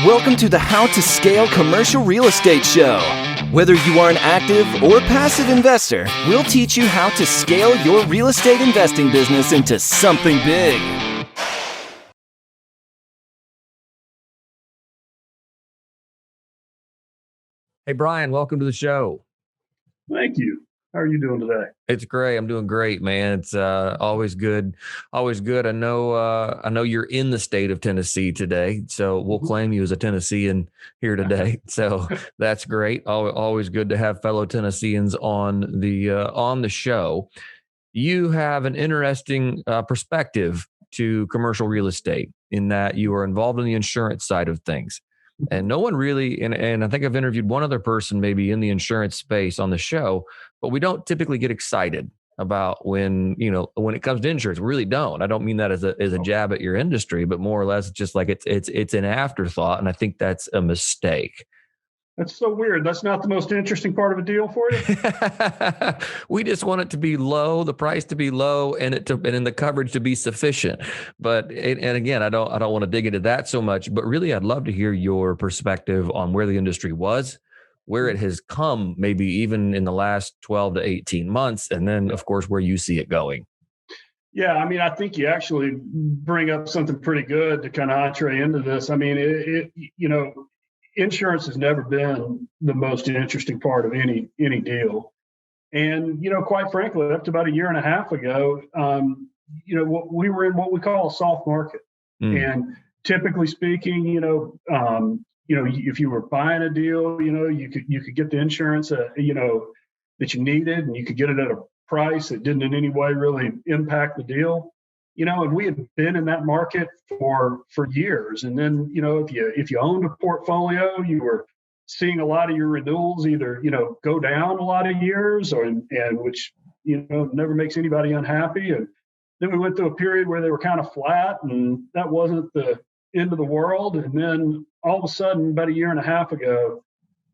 Welcome to the How to Scale Commercial Real Estate Show. Whether you are an active or passive investor, we'll teach you how to scale your real estate investing business into something big. Hey, Bryan, welcome to the show. Thank you. How are you doing today? It's great. I'm doing great, man. It's always good. Always good. I know you're in the state of Tennessee today, so we'll claim you as a Tennessean here today. So that's great. Always good to have fellow Tennesseans on the show. You have an interesting perspective to commercial real estate in that you are involved in the insurance side of things. And no one really, and I think I've interviewed one other person maybe in the insurance space on the show, but we don't typically get excited about when it comes to insurance. We really don't. I don't mean that as a jab at your industry, but more or less just like it's an afterthought. And I think that's a mistake. That's so weird. That's not the most interesting part of a deal for you? We just want it to be low, the price to be low, and in the coverage to be sufficient. But and again, I don't want to dig into that so much. But really, I'd love to hear your perspective on where the industry was, where it has come, maybe even in the last 12 to 18 months, and then of course where you see it going. Yeah, I mean, I think you actually bring up something pretty good to kind of entree into this. I mean, insurance has never been the most interesting part of any deal. And, quite frankly, up to about a year and a half ago, we were in what we call a soft market. And typically speaking, if you were buying a deal, you could get the insurance, that you needed, and you could get it at a price that didn't in any way really impact the deal. And we had been in that market for years. And then, if you owned a portfolio, you were seeing a lot of your renewals either, go down a lot of years and which, never makes anybody unhappy. And then we went through a period where they were kind of flat, and that wasn't the end of the world. And then all of a sudden, about a year and a half ago,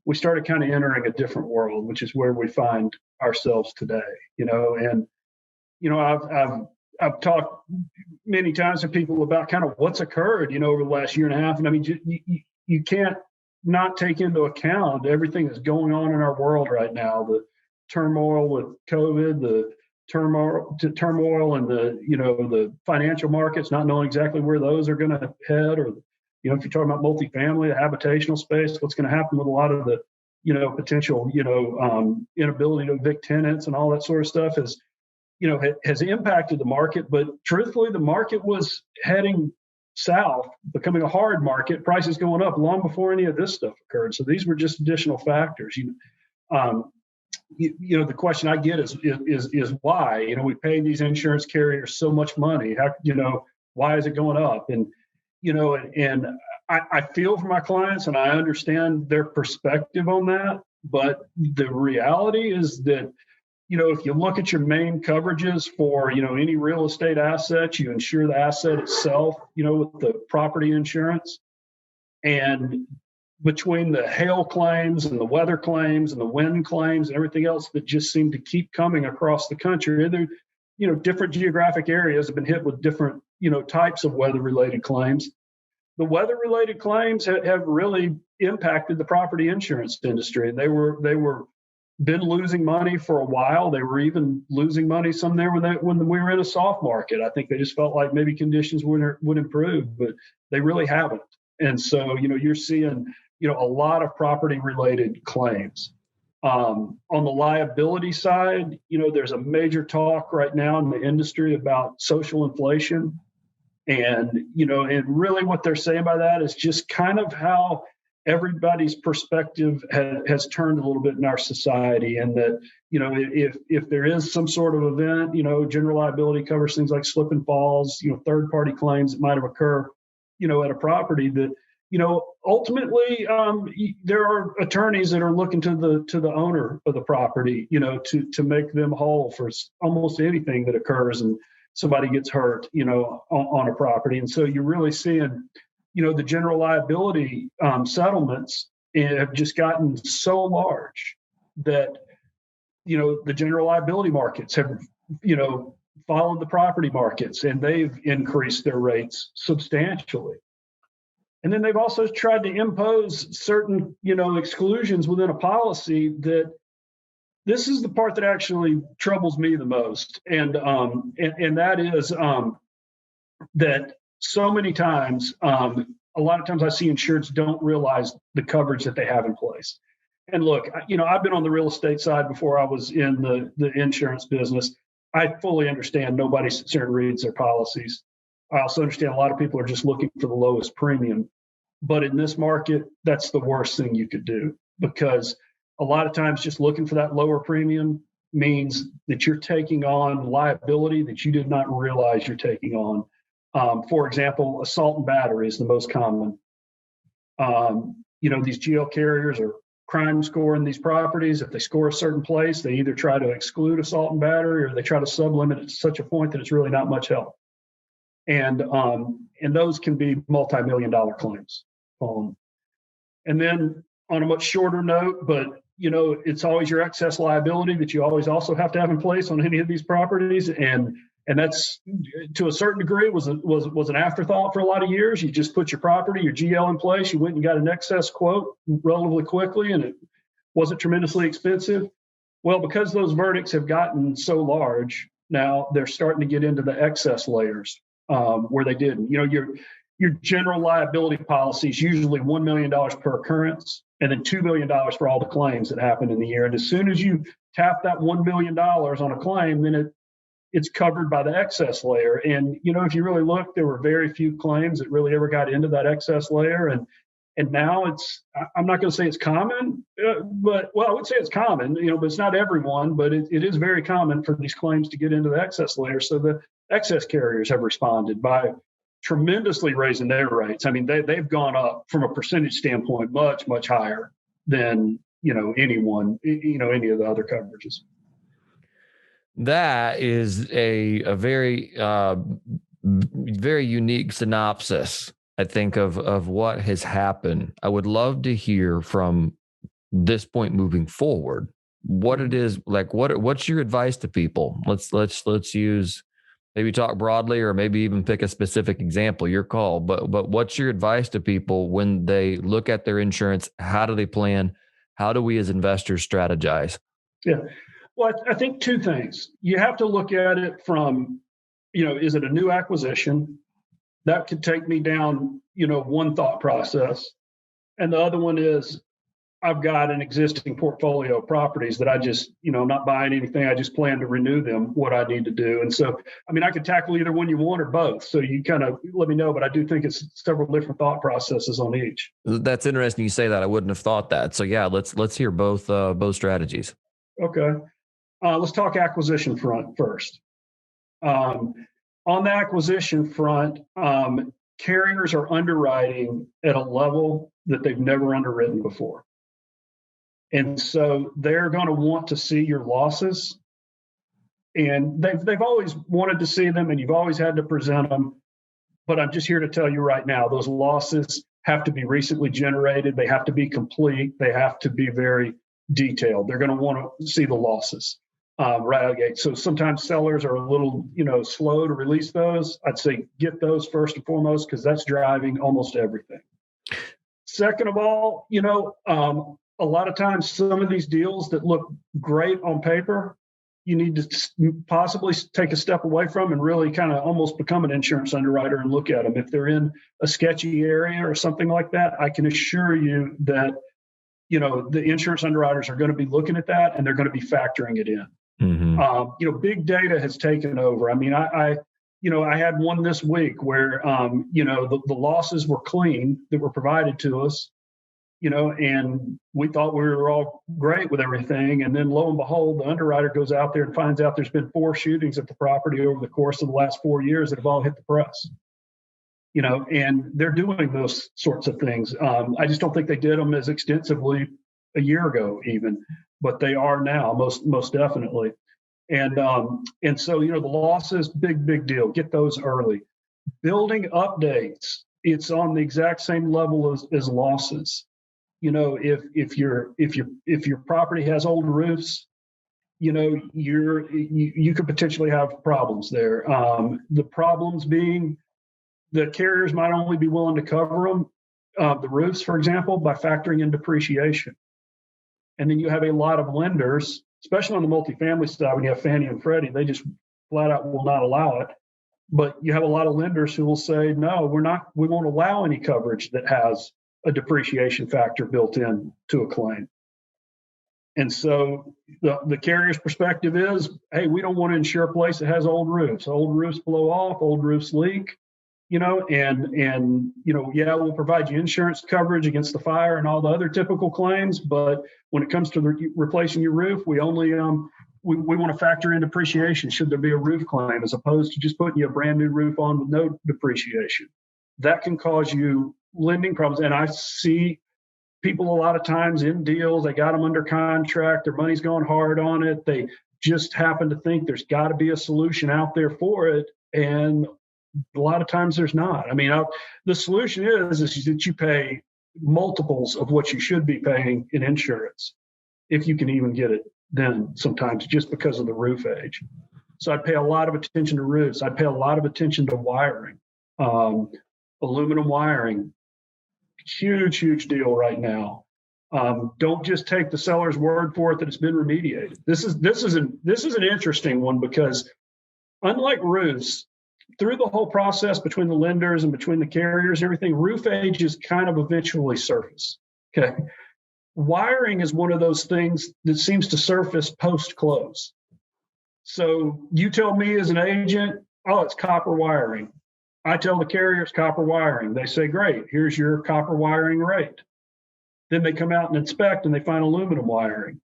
we started kind of entering a different world, which is where we find ourselves today, and, I've talked many times to people about kind of what's occurred, over the last year and a half. And I mean, you can't not take into account everything that's going on in our world right now, the turmoil with COVID, the turmoil and the financial markets, not knowing exactly where those are going to head, or, if you're talking about multifamily, the habitational space, what's going to happen with a lot of the, potential, inability to evict tenants and all that sort of stuff has impacted the market. But truthfully, the market was heading south, becoming a hard market, prices going up long before any of this stuff occurred. So these were just additional factors. The question I get is why? We pay these insurance carriers so much money. How, why is it going up? And I feel for my clients, and I understand their perspective on that. But the reality is that, if you look at your main coverages for, any real estate assets, you insure the asset itself, with the property insurance. And between the hail claims and the weather claims and the wind claims and everything else that just seem to keep coming across the country, different geographic areas have been hit with different, types of weather-related claims. The weather-related claims have really impacted the property insurance industry. They were been losing money for a while. They were even losing money some there when we were in a soft market. I think they just felt like maybe conditions would improve, but they really haven't. And so, you're seeing, a lot of property-related claims. On the liability side, there's a major talk right now in the industry about social inflation. And, and really what they're saying by that is just kind of how everybody's perspective has turned a little bit in our society. And that, if there is some sort of event, general liability covers things like slip and falls, third-party claims that might have occurred, at a property that, ultimately, there are attorneys that are looking to the owner of the property, to make them whole for almost anything that occurs and somebody gets hurt, on a property. And so you're really seeing, the general liability settlements have just gotten so large that, the general liability markets have, followed the property markets, and they've increased their rates substantially. And then they've also tried to impose certain, exclusions within a policy that this is the part that actually troubles me the most. And that is that so many times, a lot of times I see insureds don't realize the coverage that they have in place. And look, I've been on the real estate side before I was in the insurance business. I fully understand nobody sits there and reads their policies. I also understand a lot of people are just looking for the lowest premium. But in this market, that's the worst thing you could do, because a lot of times just looking for that lower premium means that you're taking on liability that you did not realize you're taking on. For example, assault and battery is the most common. These GL carriers are crime scoring these properties. If they score a certain place, they either try to exclude assault and battery or they try to sublimit it to such a point that it's really not much help. And those can be multi-million-dollar claims. And then on a much shorter note, but it's always your excess liability that you always also have to have in place on any of these properties. And that's, to a certain degree, was an afterthought for a lot of years. You just put your property, your GL in place. You went and got an excess quote relatively quickly, and it wasn't tremendously expensive. Well, because those verdicts have gotten so large, now they're starting to get into the excess layers where they didn't. Your general liability policy is usually $1 million per occurrence, and then $2 million for all the claims that happen in the year. And as soon as you tap that $1 million on a claim, then it's covered by the excess layer. And, if you really look, there were very few claims that really ever got into that excess layer. And now I'm not going to say it's common, but I would say it's common, but it's not everyone, but it is very common for these claims to get into the excess layer. So the excess carriers have responded by tremendously raising their rates. I mean, they've gone up from a percentage standpoint much, much higher than, anyone, any of the other coverages. That is a very, very unique synopsis, I think, of what has happened. I would love to hear from this point moving forward, what it is like, what's your advice to people? Let's use, maybe talk broadly, or maybe even pick a specific example, your call, but what's your advice to people when they look at their insurance? How do they plan? How do we as investors strategize? Yeah. Well, I think two things. You have to look at it from, is it a new acquisition? That could take me down, one thought process. And the other one is, I've got an existing portfolio of properties that I just, I'm not buying anything. I just plan to renew them, what I need to do. And so, I could tackle either one you want or both. So you kind of let me know, but I do think it's several different thought processes on each. That's interesting you say that. I wouldn't have thought that. So yeah, let's hear both strategies. Okay. Let's talk acquisition front first. On the acquisition front, carriers are underwriting at a level that they've never underwritten before. And so they're going to want to see your losses. And they've always wanted to see them, and you've always had to present them. But I'm just here to tell you right now, those losses have to be recently generated. They have to be complete. They have to be very detailed. They're going to want to see the losses right out of the gate. So sometimes sellers are a little, slow to release those. I'd say get those first and foremost, because that's driving almost everything. Second of all, a lot of times some of these deals that look great on paper, you need to possibly take a step away from and really kind of almost become an insurance underwriter and look at them. If they're in a sketchy area or something like that, I can assure you that, the insurance underwriters are going to be looking at that, and they're going to be factoring it in. Mm-hmm. Big data has taken over. I had one this week where, the losses were clean that were provided to us, and we thought we were all great with everything. And then lo and behold, the underwriter goes out there and finds out there's been 4 shootings at the property over the course of the last 4 years that have all hit the press, and they're doing those sorts of things. I just don't think they did them as extensively a year ago even, but they are now most definitely. And so, the losses, big deal. Get those early. Building updates, it's on the exact same level as losses. If your property has old roofs, you could potentially have problems there. The problems being the carriers might only be willing to cover them the roofs, for example, by factoring in depreciation. And then you have a lot of lenders, especially on the multifamily side, when you have Fannie and Freddie, they just flat out will not allow it. But you have a lot of lenders who will say, no, we won't allow any coverage that has a depreciation factor built in to a claim. And so the carrier's perspective is, hey, we don't want to insure a place that has old roofs. Old roofs blow off, old roofs leak, and yeah, we'll provide you insurance coverage against the fire and all the other typical claims. But when it comes to replacing your roof, we only we want to factor in depreciation should there be a roof claim, as opposed to just putting you a brand new roof on with no depreciation. That can cause you lending problems. And I see people a lot of times in deals, they got them under contract, their money's going hard on it. They just happen to think there's got to be a solution out there for it. And a lot of times there's not. I mean, the solution is that you pay multiples of what you should be paying in insurance, if you can even get it then sometimes, just because of the roof age. So I'd pay a lot of attention to roofs. I'd pay a lot of attention to wiring, aluminum wiring. Huge deal right now. Don't just take the seller's word for it that it's been remediated. This is an interesting one, because unlike roofs, through the whole process between the lenders and between the carriers and everything, roof ages kind of eventually surface. Okay. Wiring is one of those things that seems to surface post-close. So you tell me as an agent, oh, it's copper wiring. I tell the carrier it's copper wiring. They say, great, here's your copper wiring rate. Then they come out and inspect and they find aluminum wiring.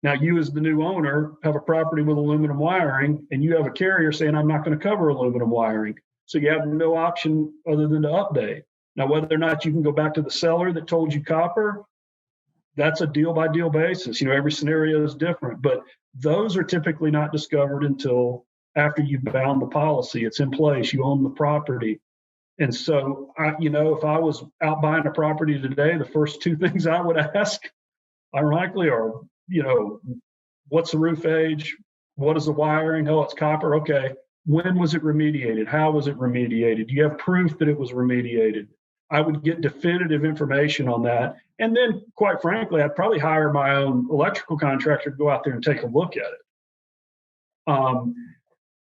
Now, you as the new owner have a property with aluminum wiring, and you have a carrier saying, I'm not going to cover aluminum wiring. So you have no option other than to update. Now, whether or not you can go back to the seller that told you copper, that's a deal by deal basis. Every scenario is different, but those are typically not discovered until after you've bound the policy. It's in place, you own the property. And so, if I was out buying a property today, the first two things I would ask, ironically, are, what's the roof age? What is the wiring? Oh, it's copper. Okay. When was it remediated? How was it remediated? Do you have proof that it was remediated? I would get definitive information on that. And then, quite frankly, I'd probably hire my own electrical contractor to go out there and take a look at it.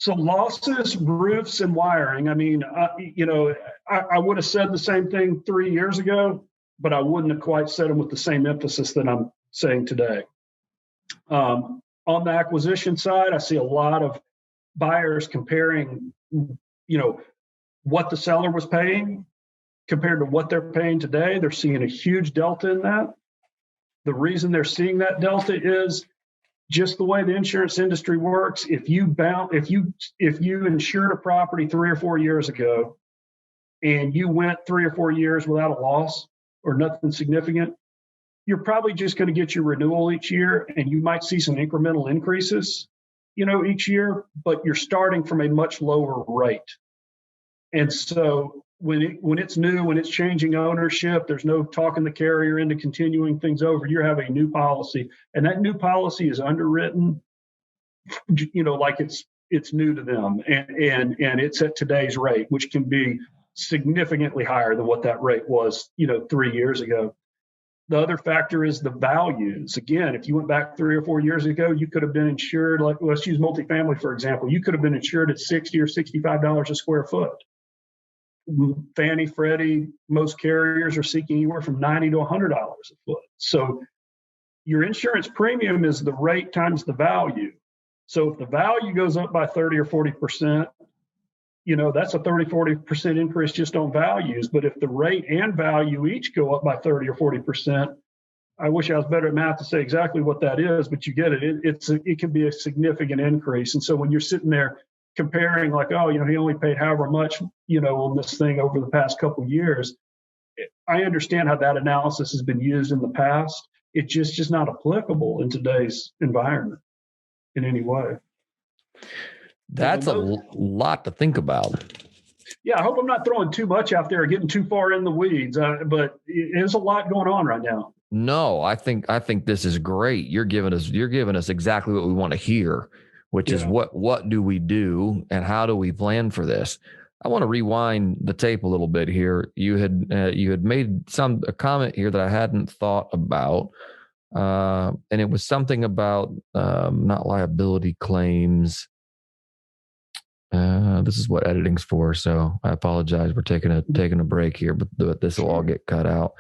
So losses, roofs, and wiring. I mean, I would have said the same thing 3 years ago, but I wouldn't have quite said them with the same emphasis that I'm saying today. On the acquisition side, I see a lot of buyers comparing, what the seller was paying compared to what they're paying today. They're seeing a huge delta in that. The reason they're seeing that delta is just the way the insurance industry works. If you insured a property 3 or 4 years ago and you went 3 or 4 years without a loss or nothing significant, you're probably just going to get your renewal each year, and you might see some incremental increases, each year, but you're starting from a much lower rate. And so when it's new, when it's changing ownership, there's no talking the carrier into continuing things over. You're having a new policy, and that new policy is underwritten, like it's new to them, and it's at today's rate, which can be significantly higher than what that rate was, 3 years ago. The other factor is the values. Again, if you went back 3 or 4 years ago, you could have been insured, like, let's use multifamily, for example. You could have been insured at $60 or $65 a square foot. Fannie, Freddie, most carriers are seeking anywhere from $90 to $100 a foot. So your insurance premium is the rate times the value. So if the value goes up by 30 or 40%, that's a 30, 40% increase just on values. But if the rate and value each go up by 30 or 40%, I wish I was better at math to say exactly what that is, but you get it. It can be a significant increase. And so when you're sitting there comparing, like, oh, he only paid however much, on this thing over the past couple of years, I understand how that analysis has been used in the past. It's just not applicable in today's environment in any way. That's a lot to think about. Yeah, I hope I'm not throwing too much out there or getting too far in the weeds, but there's a lot going on right now. No, I think this is great. You're giving us exactly what we want to hear, which is what do we do and how do we plan for this? I want to rewind the tape a little bit here. You had made a comment here that I hadn't thought about, and it was something about not liability claims. This is what editing's for, so I apologize. We're taking a break here, but this will all get cut out.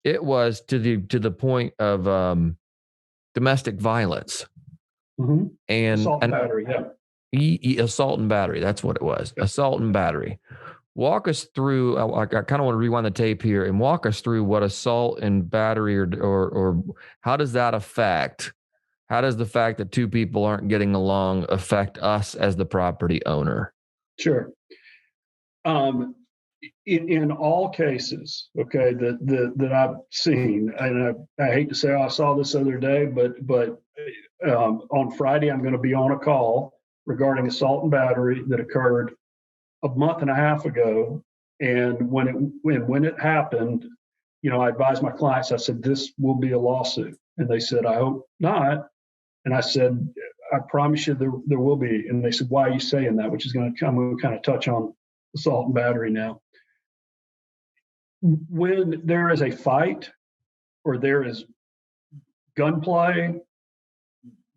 It was to the point of domestic violence and assault and battery. Yeah. Assault and battery. That's what it was. Assault and battery. Walk us through. I kind of want to rewind the tape here and walk us through what assault and battery or how does that affect? How does the fact that two people aren't getting along affect us as the property owner? Sure. In all cases, okay, that I've seen, and I hate to say I saw this other day, but on Friday I'm going to be on a call regarding assault and battery that occurred a month and a half ago, and when it happened, I advised my clients. I said this will be a lawsuit, and they said I hope not. And I said, I promise you there will be. And they said, why are you saying that? Which is going to come, we'll kind of touch on assault and battery now. When there is a fight or there is gunplay,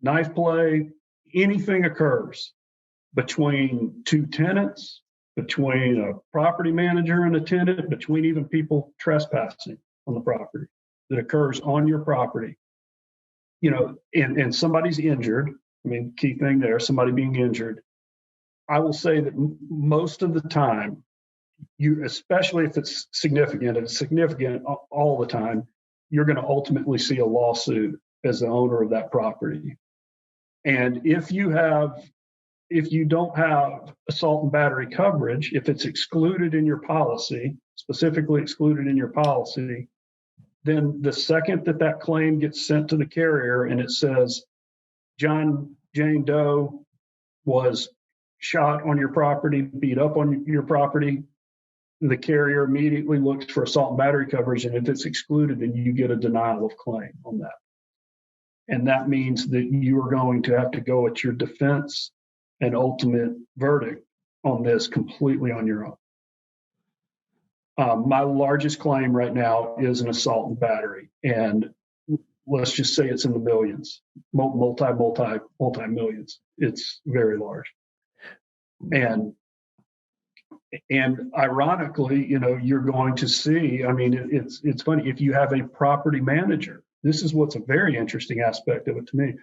knife play, anything occurs between two tenants, between a property manager and a tenant, between even people trespassing on the property that occurs on your property, and somebody's injured. I mean, key thing there, somebody being injured. I will say that most of the time, especially if it's significant, and it's significant all the time, you're going to ultimately see a lawsuit as the owner of that property. And if you don't have assault and battery coverage, if it's excluded in your policy, specifically excluded in your policy, then the second that claim gets sent to the carrier and it says, John Jane Doe was shot on your property, beat up on your property, the carrier immediately looks for assault and battery coverage. And if it's excluded, then you get a denial of claim on that. And that means that you are going to have to go at your defense and ultimate verdict on this completely on your own. My largest claim right now is an assault and battery, and let's just say it's in the millions, multi millions. It's very large, and ironically, you're going to see. I mean, it's funny if you have a property manager. This is what's a very interesting aspect of it to me.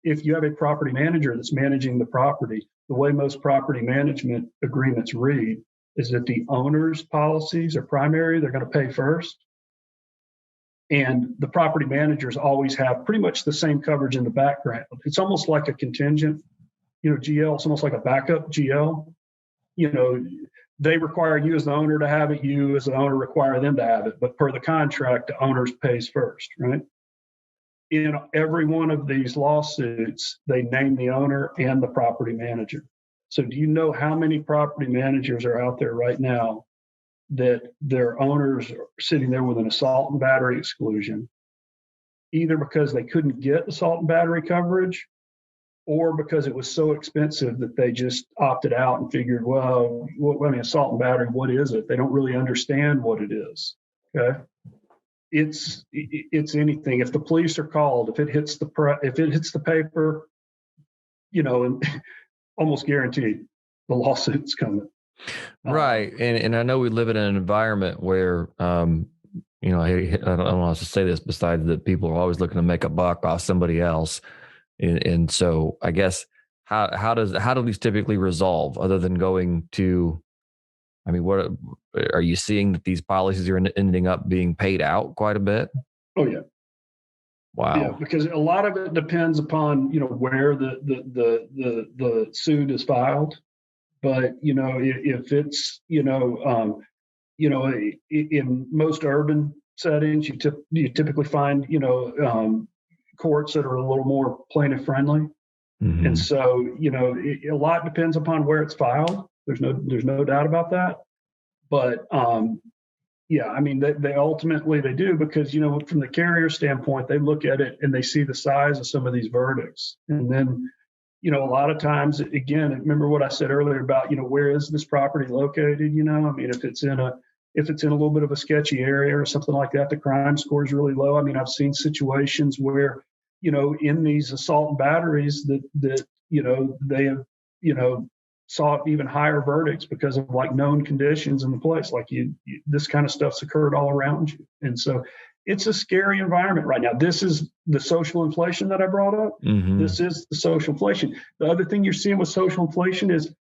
If you have a property manager that's managing the property, the way most property management agreements read is that the owner's policies are primary, they're going to pay first. And the property managers always have pretty much the same coverage in the background. It's almost like a contingent, GL, it's almost like a backup GL. They require you as the owner to have it, you as the owner require them to have it. But per the contract, the owner pays first, right? In every one of these lawsuits, they name the owner and the property manager. So do you know how many property managers are out there right now that their owners are sitting there with an assault and battery exclusion, either because they couldn't get assault and battery coverage or because it was so expensive that they just opted out and figured, well, assault and battery, what is it? They don't really understand what it is. Okay. It's anything. If the police are called, if it hits the paper, and almost guaranteed the lawsuit's coming. Right. And I know we live in an environment where, I don't know how to say this besides that people are always looking to make a buck off somebody else. And so I guess how do these typically resolve other than going to, what are you seeing that these policies are ending up being paid out quite a bit? Oh yeah. Wow. Yeah, because a lot of it depends upon where the suit is filed, but if it's in most urban settings, you typically find courts that are a little more plaintiff friendly, and so a lot depends upon where it's filed. There's no doubt about that, but they ultimately they do because from the carrier standpoint, they look at it and they see the size of some of these verdicts, and then a lot of times, again, remember what I said earlier about, where is this property located? I mean, if it's in a little bit of a sketchy area or something like that, the crime score is really low. I mean, I've seen situations where, in these assault and batteries that they have, saw even higher verdicts because of like known conditions in the place. Like this kind of stuff's occurred all around you. And so it's a scary environment right now. This is the social inflation that I brought up. Mm-hmm. This is the social inflation. The other thing you're seeing with social inflation is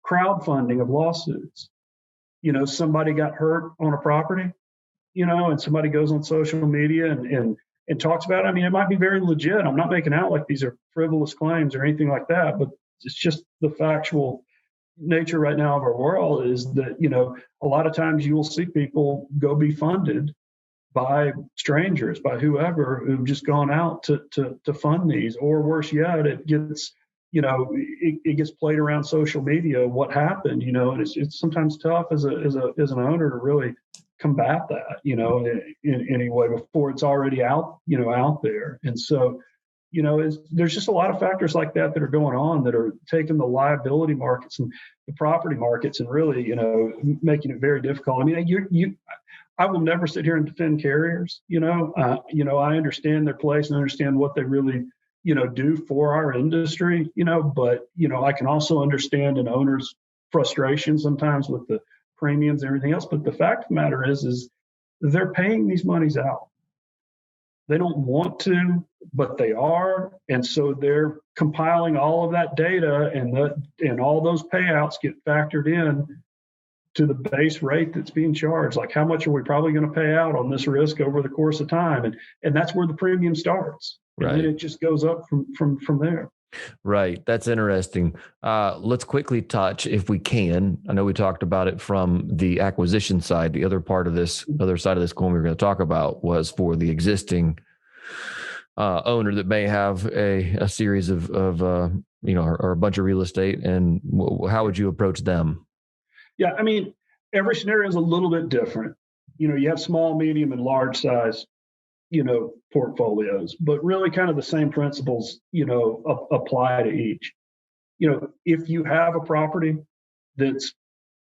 crowdfunding of lawsuits. Somebody got hurt on a property, and somebody goes on social media and talks about it. I mean, it might be very legit. I'm not making out like these are frivolous claims or anything like that, but it's just the factual nature right now of our world is that, a lot of times you will see people go be funded by strangers, by whoever, who've just gone out to fund these, or worse yet, it gets, it gets played around social media, what happened, and it's sometimes tough as an owner to really combat that, in any way before it's already out there. And so, there's just a lot of factors like that are going on that are taking the liability markets and the property markets and really, making it very difficult. I mean, I will never sit here and defend carriers. I understand their place and understand what they really, do for our industry. But I can also understand an owner's frustration sometimes with the premiums and everything else. But the fact of the matter is they're paying these monies out. They don't want to, but they are. And so they're compiling all of that data and all those payouts get factored in to the base rate that's being charged. Like how much are we probably going to pay out on this risk over the course of time? And that's where the premium starts. Right. And then it just goes up from there. Right. That's interesting. Let's quickly touch, if we can. I know we talked about it from the acquisition side. The other part of this, other side of this coin we were going to talk about was for the existing owner that may have a series of or a bunch of real estate. And how would you approach them? Yeah, I mean, every scenario is a little bit different. You have small, medium, and large size, portfolios, but really kind of the same principles, apply to each. If you have a property that's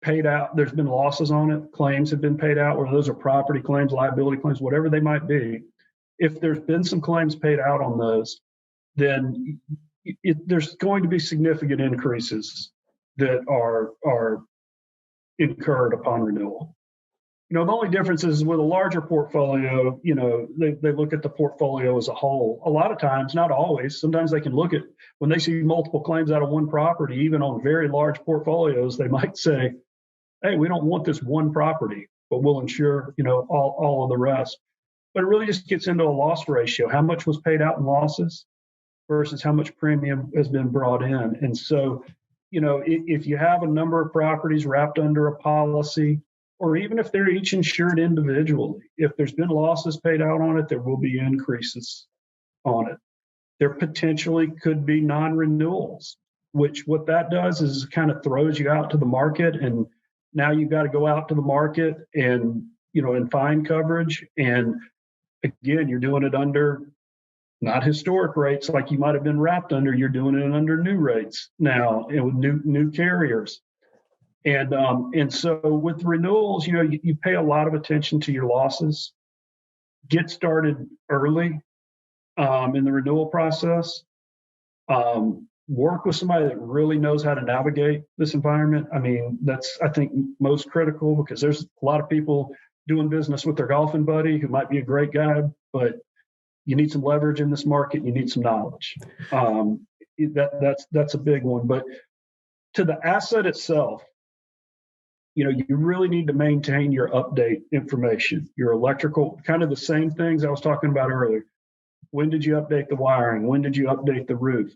paid out, there's been losses on it, claims have been paid out, or those are property claims, liability claims, whatever they might be. If there's been some claims paid out on those, then there's going to be significant increases that are incurred upon renewal. The only difference is with a larger portfolio, they look at the portfolio as a whole. A lot of times, not always, sometimes they can look at, when they see multiple claims out of one property, even on very large portfolios, they might say, hey, we don't want this one property, but we'll insure, all of the rest. But it really just gets into a loss ratio. How much was paid out in losses versus how much premium has been brought in. And so, if you have a number of properties wrapped under a policy, or even if they're each insured individually, if there's been losses paid out on it, there will be increases on it. There potentially could be non-renewals, which what that does is kind of throws you out to the market. And now you've got to go out to the market and, and find coverage. And again, you're doing it under not historic rates like you might have been wrapped under. You're doing it under new rates now and with new carriers. And so with renewals, you pay a lot of attention to your losses. Get started early in the renewal process. Work with somebody that really knows how to navigate this environment. I mean, that's, I think, most critical, because there's a lot of people doing business with their golfing buddy who might be a great guy, but you need some leverage in this market. You need some knowledge. That's a big one. But to the asset itself, you really need to maintain your update information, your electrical, kind of the same things I was talking about earlier. When did you update the wiring? When did you update the roof?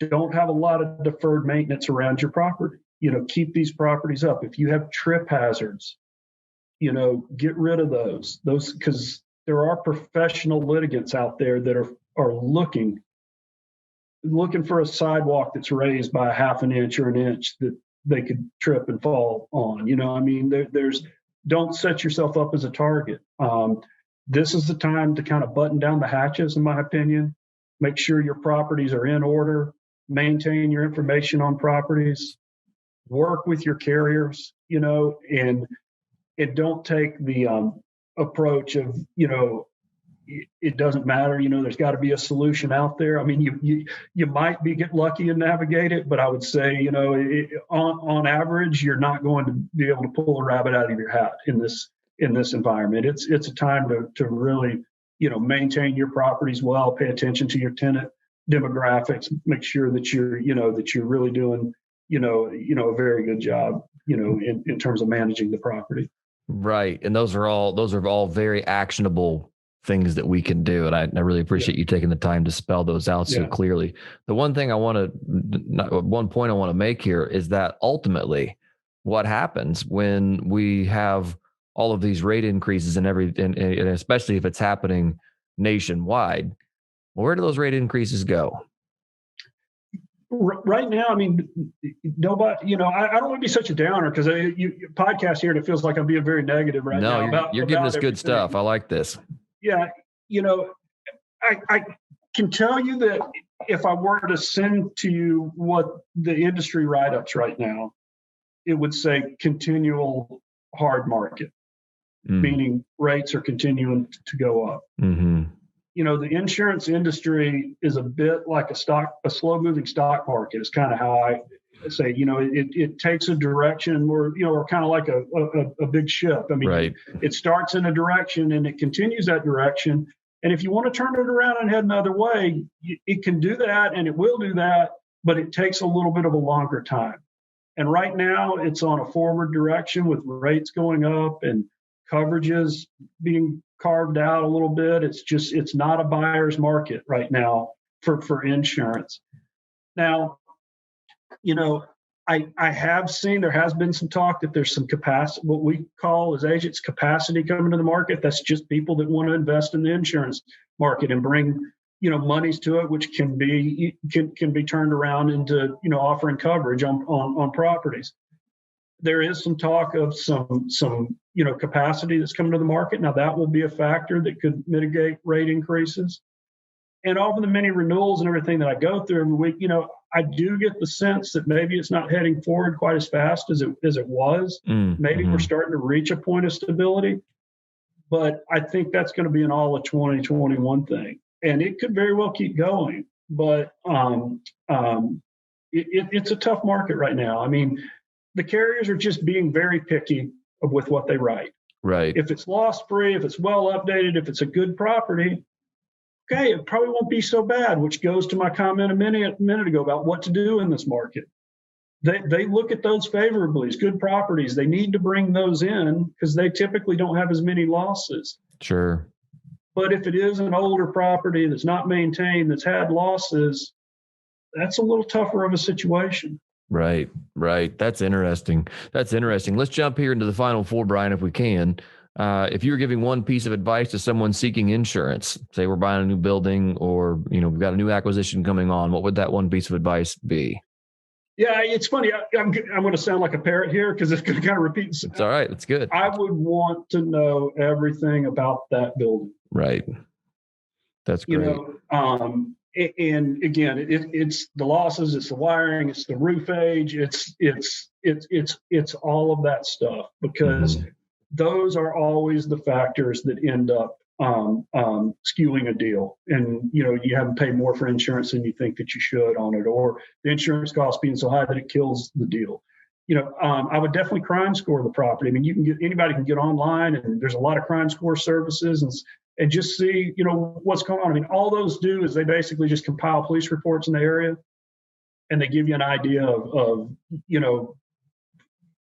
Don't have a lot of deferred maintenance around your property. Keep these properties up. If you have trip hazards, get rid of those because there are professional litigants out there that are looking for a sidewalk that's raised by a half an inch or an inch that they could trip and fall on. There's don't set yourself up as a target. This is the time to kind of button down the hatches, in my opinion. Make sure your properties are in order. maintain your information on properties, work with your carriers, and don't take the approach of, it doesn't matter, there's got to be a solution out there. I mean, you might get lucky and navigate it, but I would say, on average, you're not going to be able to pull a rabbit out of your hat in this environment. It's a time to really, maintain your properties well, pay attention to your tenant demographics, make sure that you're really doing, a very good job, in terms of managing the property. Right. And those are all very actionable things that we can do. And I really appreciate you taking the time to spell those out so clearly. The one point I want to make here is that ultimately what happens when we have all of these rate increases and especially if it's happening nationwide, where do those rate increases go? Right now, I mean, nobody, I don't want to be such a downer because you podcast here and it feels like I'm being very negative right now. No, you're giving us good stuff. I like this. Yeah. I can tell you that if I were to send to you what the industry write-ups right now, it would say continual hard market, meaning rates are continuing to go up. Mm-hmm. The insurance industry is a bit like a slow-moving stock market is kind of how I say, it takes a direction where, we're kind of like a big ship. I mean, right. It starts in a direction and it continues that direction. And if you want to turn it around and head another way, it can do that and it will do that, but it takes a little bit of a longer time. And right now it's on a forward direction with rates going up and coverages being carved out a little bit. It's not a buyer's market right now for insurance. Now, I have seen there has been some talk that there's some capacity, what we call as agents capacity coming to the market. That's just people that want to invest in the insurance market and bring, monies to it, which can be turned around into, offering coverage on properties. There is some talk of some capacity that's coming to the market. Now that will be a factor that could mitigate rate increases. And over the many renewals and everything that I go through every week, I do get the sense that maybe it's not heading forward quite as fast as it was. Maybe we're starting to reach a point of stability, but I think that's going to be an all of 2021 thing, and it could very well keep going. But it's a tough market right now. I mean, the carriers are just being very picky with what they write. Right. If it's loss free, if it's well updated, if it's a good property, okay, it probably won't be so bad, which goes to my comment a minute ago about what to do in this market. They look at those favorably as good properties. They need to bring those in because they typically don't have as many losses. Sure. But if it is an older property that's not maintained, that's had losses, that's a little tougher of a situation. Right. That's interesting. Let's jump here into the final four, Bryan, if we can. If you were giving one piece of advice to someone seeking insurance, say we're buying a new building or, we've got a new acquisition coming on, what would that one piece of advice be? Yeah, it's funny. I'm going to sound like a parrot here because it's going to kind of repeat itself. It's all right. It's good. I would want to know everything about that building. Right. That's great. And again, it's the losses, it's the wiring, it's the roof age, it's all of that stuff because those are always the factors that end up skewing a deal. And, you haven't paid more for insurance than you think that you should on it, or the insurance cost being so high that it kills the deal. I would definitely crime score the property. I mean, anybody can get online and there's a lot of crime score services and just see, what's going on. I mean, all those do is they basically just compile police reports in the area and they give you an idea of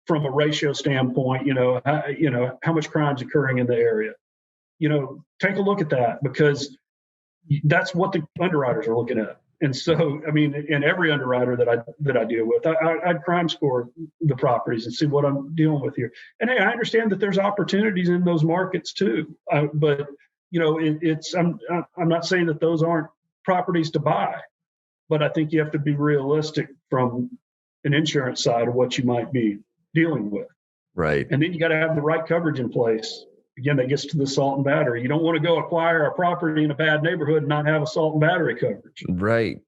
from a ratio standpoint, how much crime's occurring in the area. Take a look at that because that's what the underwriters are looking at. And so, I mean, in every underwriter that I deal with, I'd crime score the properties and see what I'm dealing with here. And hey, I understand that there's opportunities in those markets too, but I'm not saying that those aren't properties to buy, but I think you have to be realistic from an insurance side of what you might be dealing with. Right. And then you got to have the right coverage in place again, that gets to the assault and battery. You don't want to go acquire a property in a bad neighborhood and not have assault and battery coverage. Right.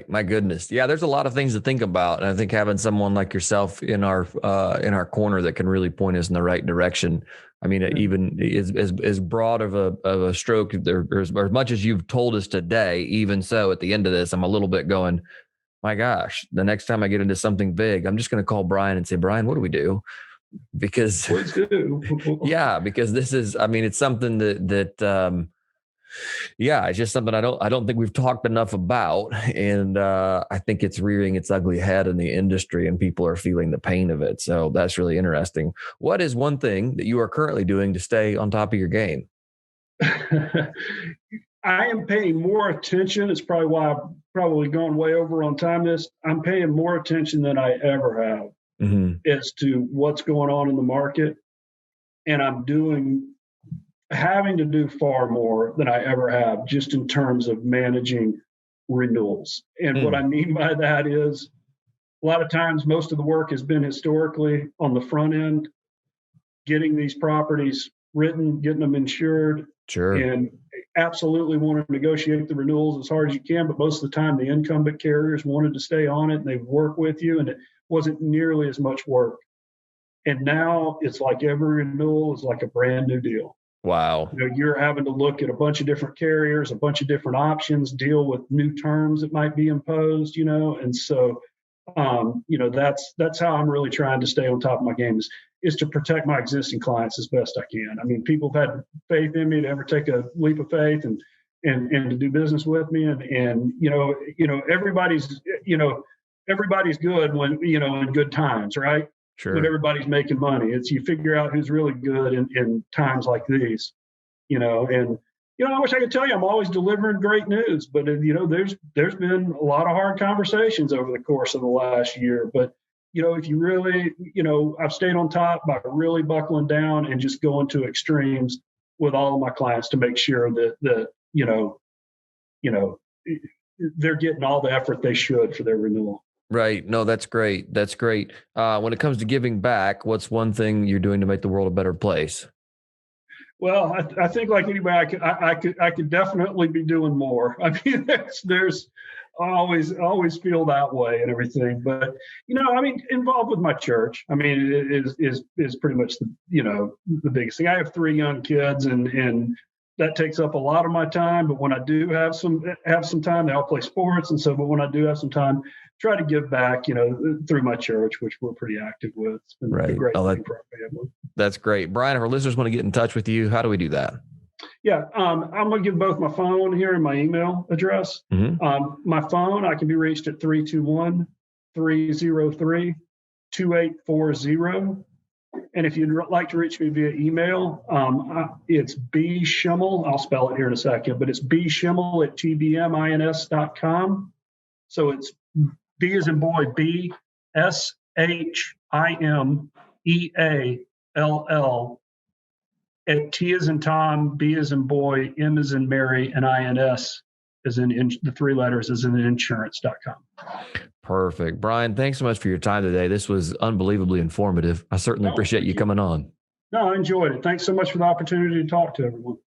My goodness. Yeah. There's a lot of things to think about. And I think having someone like yourself in our corner that can really point us in the right direction. I mean, even as broad of a stroke there, or as much as you've told us today, even so at the end of this, I'm a little bit going, my gosh, the next time I get into something big, I'm just going to call Bryan and say, Bryan, what do we do? Because because this is, I mean, it's something that it's just something I don't think we've talked enough about. And I think it's rearing its ugly head in the industry and people are feeling the pain of it. So that's really interesting. What is one thing that you are currently doing to stay on top of your game? I am paying more attention. It's probably why I've probably gone way over on time this. I'm paying more attention than I ever have as to what's going on in the market. And I'm having to do far more than I ever have just in terms of managing renewals. And what I mean by that is a lot of times most of the work has been historically on the front end, getting these properties written, getting them insured, and absolutely want to negotiate the renewals as hard as you can. But most of the time, the incumbent carriers wanted to stay on it and they work with you, and it wasn't nearly as much work. And now it's like every renewal is like a brand new deal. Wow. You're having to look at a bunch of different carriers, a bunch of different options, deal with new terms that might be imposed, and so that's how I'm really trying to stay on top of my game is to protect my existing clients as best I can. I mean, people have had faith in me to ever take a leap of faith and to do business with me. And everybody's good when, in good times, right? Sure. When everybody's making money. It's you figure out who's really good in times like these, and I wish I could tell you I'm always delivering great news, but there's been a lot of hard conversations over the course of the last year. But if you really, I've stayed on top by really buckling down and just going to extremes with all of my clients to make sure that they're getting all the effort they should for their renewal. Right. No, that's great. That's great. When it comes to giving back, what's one thing you're doing to make the world a better place? Well, I think like anybody, I could definitely be doing more. I mean, there's I always feel that way and everything. But involved with my church. I mean, it is pretty much the biggest thing. I have 3 young kids, and that takes up a lot of my time. But when I do have some time, they all play sports, and so. But when I do have some time, try to give back, through my church, which we're pretty active with. It's been a great thing for our family. That's great. Bryan, if our listeners want to get in touch with you, how do we do that? Yeah, I'm going to give both my phone here and my email address. My phone, I can be reached at 321-303-2840. And if you'd like to reach me via email, it's B Shimeall. I'll spell it here in a second, but it's bshimeall@tbmins.com. So it's B as in boy, B SHIMEALL at T as in Tom, B as in boy, M as in Mary, and INS as in the 3 letters as in insurance.com. Perfect. Bryan, thanks so much for your time today. This was unbelievably informative. I certainly appreciate you coming on. No, I enjoyed it. Thanks so much for the opportunity to talk to everyone.